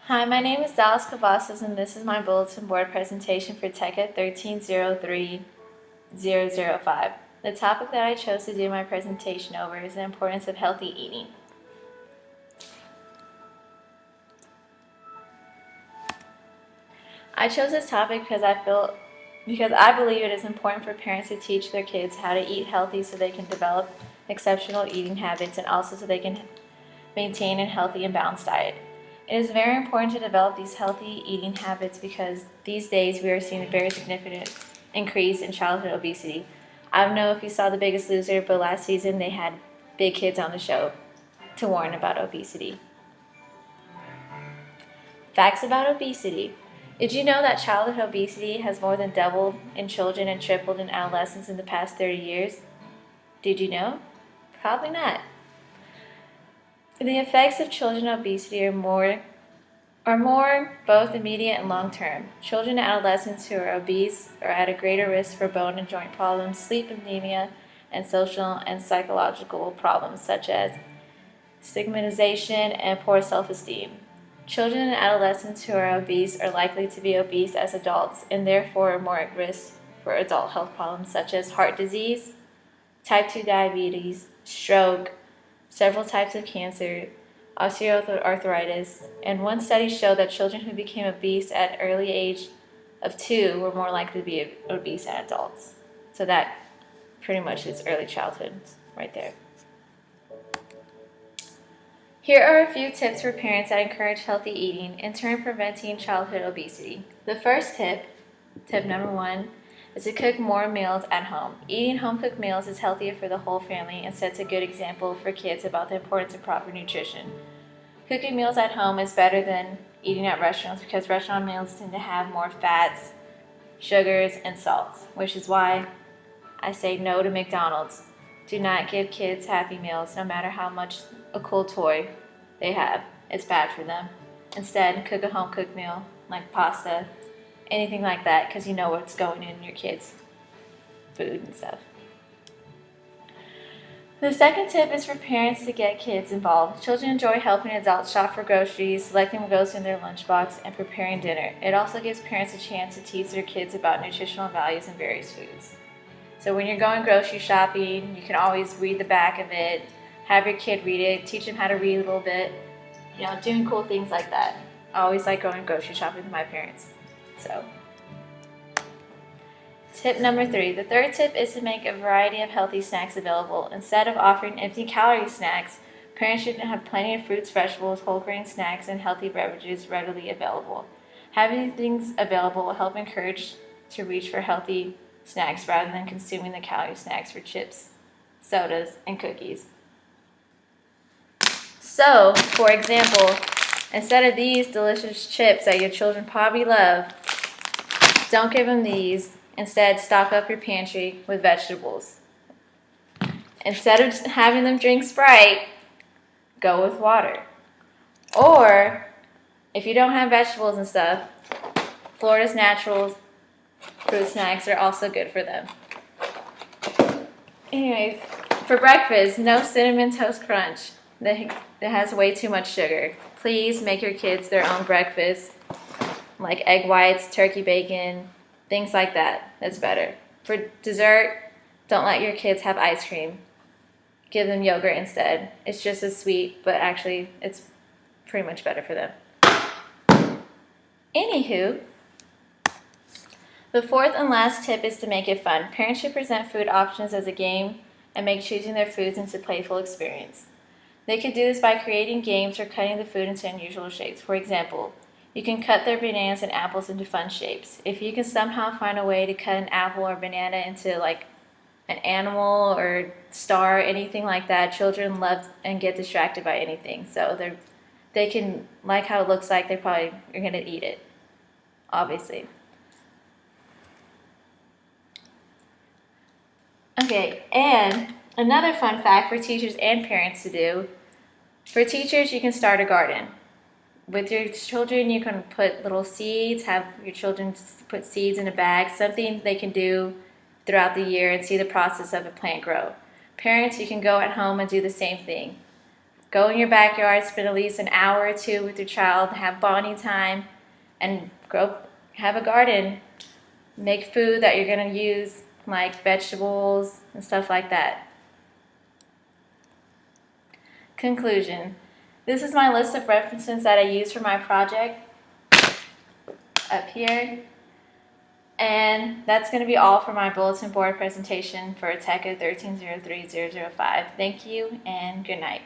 Hi, my name is Dallas Cavazos, and this is my bulletin board presentation for TECA 13-03-005. The topic that I chose to do my presentation over is the importance of healthy eating. I chose this topic because I believe it is important for parents to teach their kids how to eat healthy so they can develop exceptional eating habits and also so they can maintain a healthy and balanced diet. It is very important to develop these healthy eating habits because these days we are seeing a very significant increase in childhood obesity. I don't know if you saw The Biggest Loser, but last season they had big kids on the show to warn about obesity. Facts about obesity. Did you know that childhood obesity has more than doubled in children and tripled in adolescents in the past 30 years? Did you know? Probably not. The effects of children obesity are more both immediate and long term. Children and adolescents who are obese are at a greater risk for bone and joint problems, sleep anemia, and social and psychological problems such as stigmatization and poor self-esteem. Children and adolescents who are obese are likely to be obese as adults and therefore are more at risk for adult health problems such as heart disease, type 2 diabetes, stroke, several types of cancer, osteoarthritis, and one study showed that children who became obese at an early age of 2 were more likely to be obese as adults. So that pretty much is early childhood right there. Here are a few tips for parents that encourage healthy eating, in turn preventing childhood obesity. The first tip number 1, is to cook more meals at home. Eating home-cooked meals is healthier for the whole family and sets a good example for kids about the importance of proper nutrition. Cooking meals at home is better than eating at restaurants because restaurant meals tend to have more fats, sugars, and salts, which is why I say no to McDonald's. Do not give kids Happy Meals, no matter how much a cool toy they have. It's bad for them. Instead, cook a home-cooked meal like pasta, anything like that, because you know what's going in your kids' food and stuff. The second tip is for parents to get kids involved. Children enjoy helping adults shop for groceries, selecting what goes in their lunchbox, and preparing dinner. It also gives parents a chance to teach their kids about nutritional values in various foods. So when you're going grocery shopping, you can always read the back of it, have your kid read it, teach them how to read a little bit, doing cool things like that. I always like going grocery shopping with my parents. So, tip number 3. The third tip is to make a variety of healthy snacks available. Instead of offering empty calorie snacks, parents should have plenty of fruits, vegetables, whole grain snacks, and healthy beverages readily available. Having things available will help encourage to reach for healthy snacks rather than consuming the calorie snacks for chips, sodas, and cookies. So, for example, instead of these delicious chips that your children probably love, don't give them these. Instead, stock up your pantry with vegetables. Instead of having them drink Sprite, go with water. Or, if you don't have vegetables and stuff, Florida's Naturals fruit snacks are also good for them. Anyways, for breakfast, no Cinnamon Toast Crunch. That has way too much sugar. Please make your kids their own breakfast, like egg whites, turkey bacon, things like that. That's better. For dessert, don't let your kids have ice cream. Give them yogurt instead. It's just as sweet, but actually it's pretty much better for them. Anywho, the fourth and last tip is to make it fun. Parents should present food options as a game and make choosing their foods into a playful experience. They could do this by creating games or cutting the food into unusual shapes. For example, you can cut their bananas and apples into fun shapes. If you can somehow find a way to cut an apple or banana into like an animal or star, anything like that, children love and get distracted by anything. So they can like how it looks like, they probably are going to eat it, obviously. Okay, and another fun fact for teachers and parents to do. For teachers, you can start a garden. With your children, you can put little seeds, have your children put seeds in a bag, something they can do throughout the year and see the process of a plant grow. Parents, you can go at home and do the same thing. Go in your backyard, spend at least an hour or two with your child, have bonding time, and have a garden. Make food that you're going to use, like vegetables and stuff like that. Conclusion. This is my list of references that I used for my project up here. And that's going to be all for my bulletin board presentation for TECA 1303005. Thank you and good night.